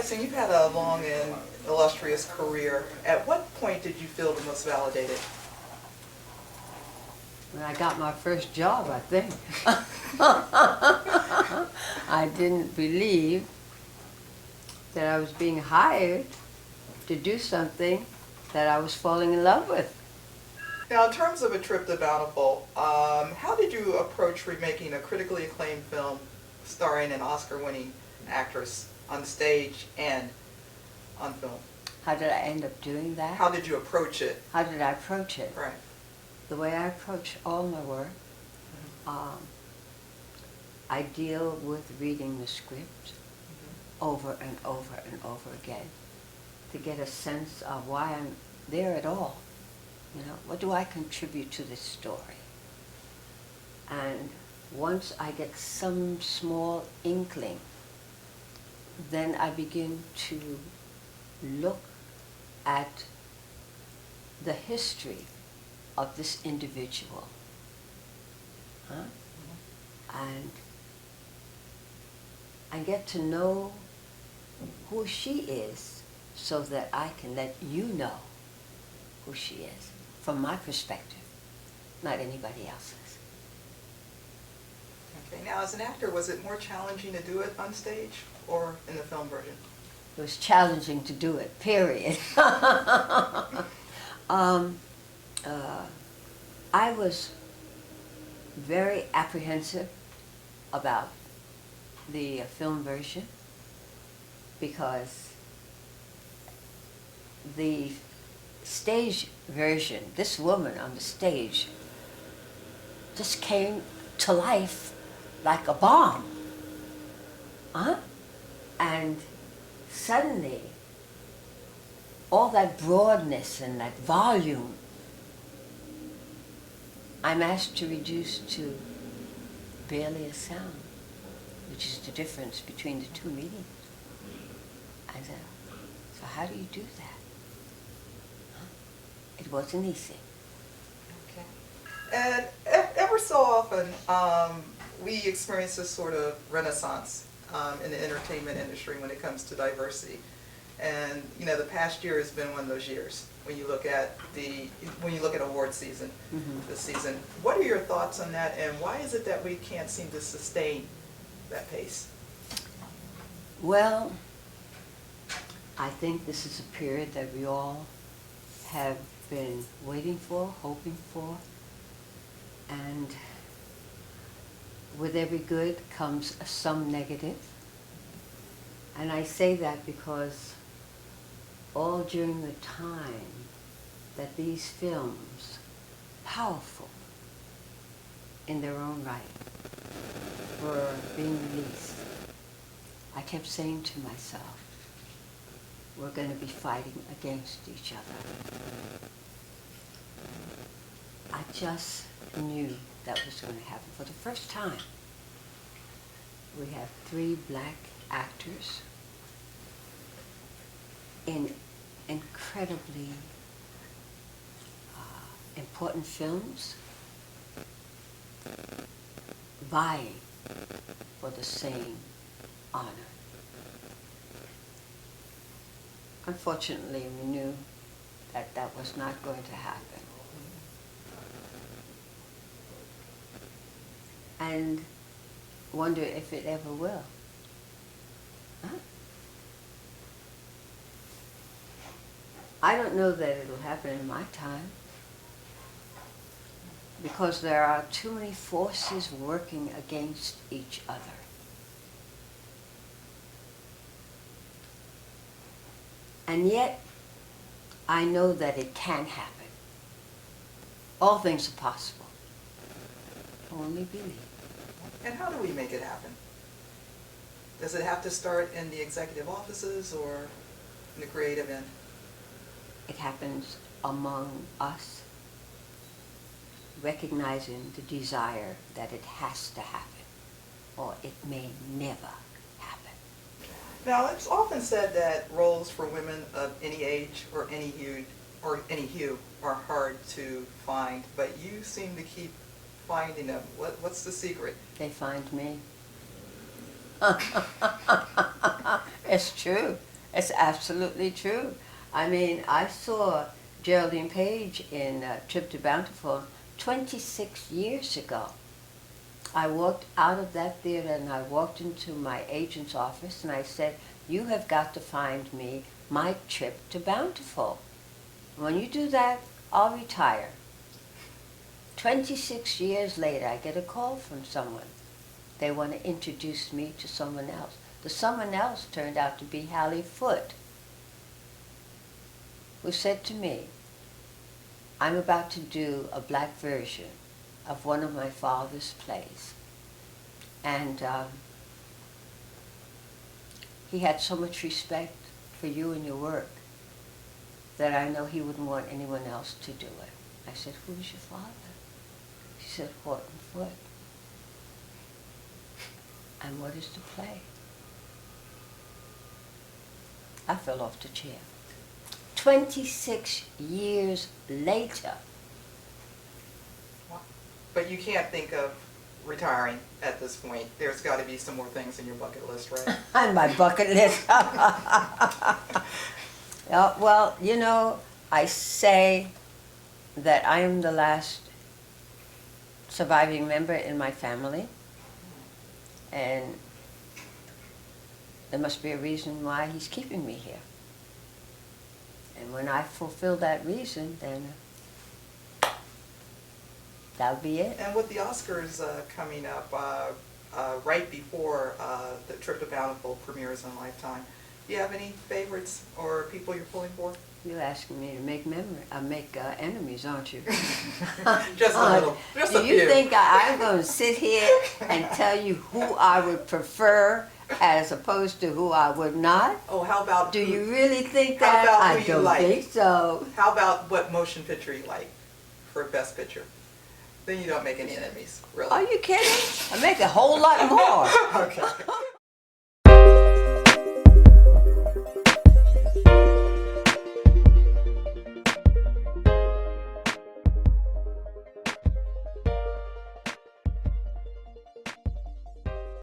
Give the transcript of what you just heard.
Tyson, you've had a long and illustrious career. At what point did you feel the most validated? When I got my first job, I think. I didn't believe that I was being hired to do something that I was falling in love with. Now, in terms of A Trip to Bountiful, how did you approach remaking a critically acclaimed film starring an Oscar-winning actress on stage and on film? How did I end up doing that? How did you approach it? How did I approach it? Right. The way I approach all my work, I deal with reading the script over and over and over again to get a sense of why I'm there at all. You know, what do I contribute to this story? And once I get some small inkling, then I begin to look at the history of this individual. And I get to know who she is so that I can let you know who she is from my perspective, not anybody else's. Okay. Now, as an actor, was it more challenging to do it on stage or in the film version? It was challenging to do it, period. I was very apprehensive about the film version because the stage version, this woman on the stage just came to life like a bomb. And suddenly, all that broadness and that volume, I'm asked to reduce to barely a sound, which is the difference between the two meetings. I said, so how do you do that? It wasn't easy. Okay. And ever so often, we experience this sort of renaissance in the entertainment industry when it comes to diversity. And you know, the past year has been one of those years when you look at award season this season. What are your thoughts on that, and why is it that we can't seem to sustain that pace? Well, I think this is a period that we all have been waiting for, hoping for, and with every good comes some negative. And I say that because all during the time that these films, powerful in their own right, were being released, I kept saying to myself, we're going to be fighting against each other. I just knew that was going to happen. For the first time, we have 3 black actors in incredibly important films vying for the same honor. Unfortunately, we knew that that was not going to happen. And wonder if it ever will. I don't know that it'll happen in my time because there are too many forces working against each other. And yet, I know that it can happen. All things are possible. Only believe. And how do we make it happen? Does it have to start in the executive offices or in the creative end? It happens among us, recognizing the desire that it has to happen, or it may never happen. Now, it's often said that roles for women of any age or any hue are hard to find, but you seem to keep finding them. What's the secret? They find me. It's true. It's absolutely true. I mean, I saw Geraldine Page in Trip to Bountiful 26 years ago. I walked out of that theater and I walked into my agent's office and I said, "You have got to find me my Trip to Bountiful. When you do that, I'll retire." 26 years later, I get a call from someone. They want to introduce me to someone else. The someone else turned out to be Hallie Foote, who said to me, "I'm about to do a black version of one of my father's plays." And he had so much respect for you and your work that I know he wouldn't want anyone else to do it. I said, "Who's your father?" He said, "Horton Foote." "And what is the play?" I fell off the chair. 26 years later. But you can't think of retiring at this point. There's got to be some more things in your bucket list, right? On my bucket list. Well, you know, I say that I am the last surviving member in my family, and there must be a reason why he's keeping me here. And when I fulfill that reason, then that'll be it. And with the Oscars coming up right before the Trip to Bountiful premieres on Lifetime, do you have any favorites or people you're pulling for? You're asking me to make enemies, aren't you? Just a little, just a Do you few. think I'm going to sit here and tell you who I would prefer as opposed to who I would not? Oh, how about Do who- you really think How that? about I who you don't like? think so. How about what motion picture you like for Best Picture? Then you don't make any enemies, really. Are you kidding? I make a whole lot more. Okay.